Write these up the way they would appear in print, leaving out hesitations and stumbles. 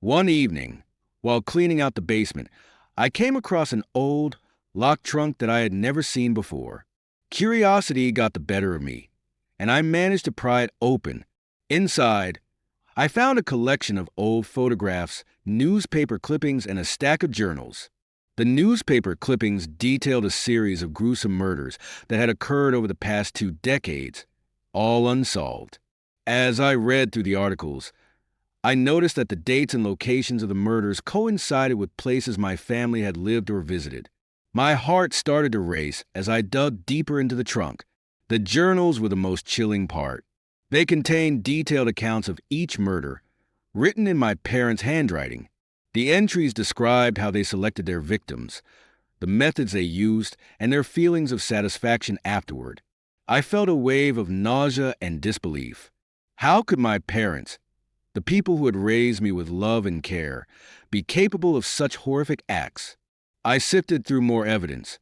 One evening, while cleaning out the basement, I came across an old, locked trunk that I had never seen before. Curiosity got the better of me, and I managed to pry it open. Inside, I found a collection of old photographs, newspaper clippings, and a stack of journals. The newspaper clippings detailed a series of gruesome murders that had occurred over the past 2 decades, all unsolved. As I read through the articles, I noticed that the dates and locations of the murders coincided with places my family had lived or visited. My heart started to race as I dug deeper into the trunk. The journals were the most chilling part. They contained detailed accounts of each murder, written in my parents' handwriting. The entries described how they selected their victims, the methods they used, and their feelings of satisfaction afterward. I felt a wave of nausea and disbelief. How could my parents, the people who had raised me with love and care, be capable of such horrific acts? I sifted through more evidence.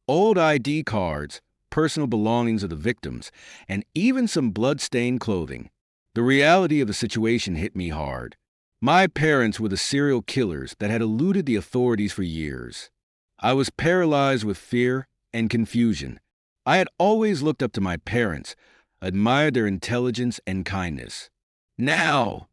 Old ID cards, personal belongings of the victims, and even some blood-stained clothing. The reality of the situation hit me hard. My parents were the serial killers that had eluded the authorities for years. I was paralyzed with fear and confusion. I had always looked up to my parents, admired their intelligence and kindness. Now,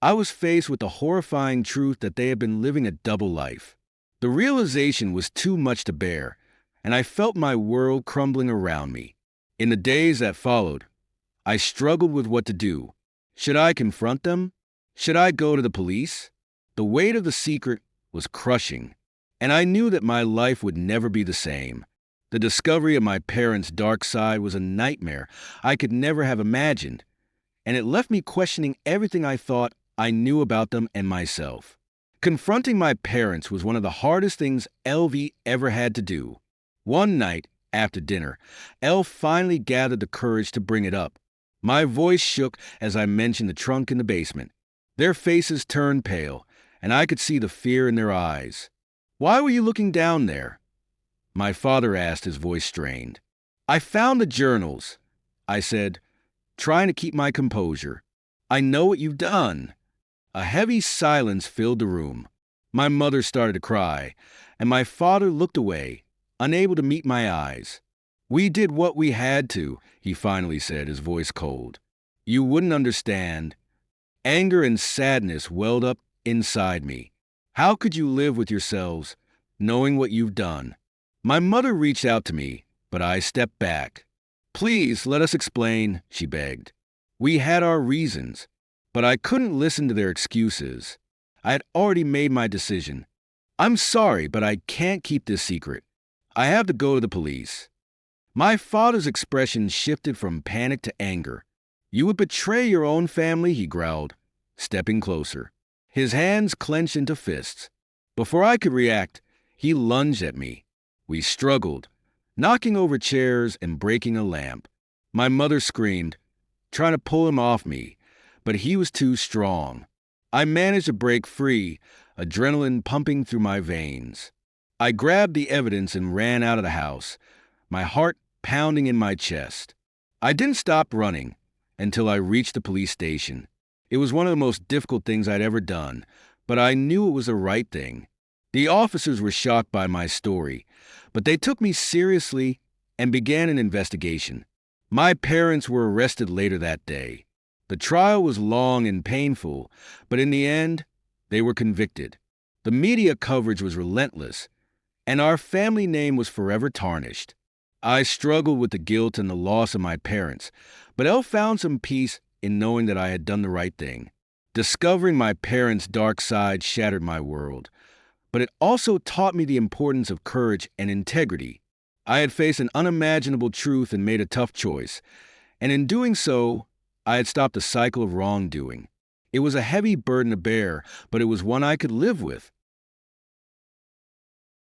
I was faced with the horrifying truth that they had been living a double life. The realization was too much to bear, and I felt my world crumbling around me. In the days that followed, I struggled with what to do. Should I confront them? Should I go to the police? The weight of the secret was crushing, and I knew that my life would never be the same. The discovery of my parents' dark side was a nightmare I could never have imagined, and it left me questioning everything I thought I knew about them and myself. Confronting my parents was one of the hardest things LV ever had to do. One night, after dinner, Elle finally gathered the courage to bring it up. My voice shook as I mentioned the trunk in the basement. Their faces turned pale, and I could see the fear in their eyes. "Why were you looking down there?" my father asked, his voice strained. "I found the journals," I said, trying to keep my composure. "I know what you've done." A heavy silence filled the room. My mother started to cry, and my father looked away, unable to meet my eyes. "We did what we had to," he finally said, his voice cold. "You wouldn't understand." Anger and sadness welled up inside me. How could you live with yourselves, knowing what you've done? My mother reached out to me, but I stepped back. "Please, let us explain," she begged. "We had our reasons, but I couldn't listen to their excuses. I had already made my decision. I'm sorry, but I can't keep this secret. I have to go to the police." My father's expression shifted from panic to anger. "You would betray your own family," he growled, stepping closer. His hands clenched into fists. Before I could react, he lunged at me. We struggled, knocking over chairs and breaking a lamp. My mother screamed, trying to pull him off me, but he was too strong. I managed to break free, adrenaline pumping through my veins. I grabbed the evidence and ran out of the house, my heart pounding in my chest. I didn't stop running until I reached the police station. It was one of the most difficult things I'd ever done, but I knew it was the right thing. The officers were shocked by my story, but they took me seriously and began an investigation. My parents were arrested later that day. The trial was long and painful, but in the end, they were convicted. The media coverage was relentless, and our family name was forever tarnished. I struggled with the guilt and the loss of my parents, but Elle found some peace in knowing that I had done the right thing. Discovering my parents' dark side shattered my world, but it also taught me the importance of courage and integrity. I had faced an unimaginable truth and made a tough choice, and in doing so, I had stopped a cycle of wrongdoing. It was a heavy burden to bear, but it was one I could live with.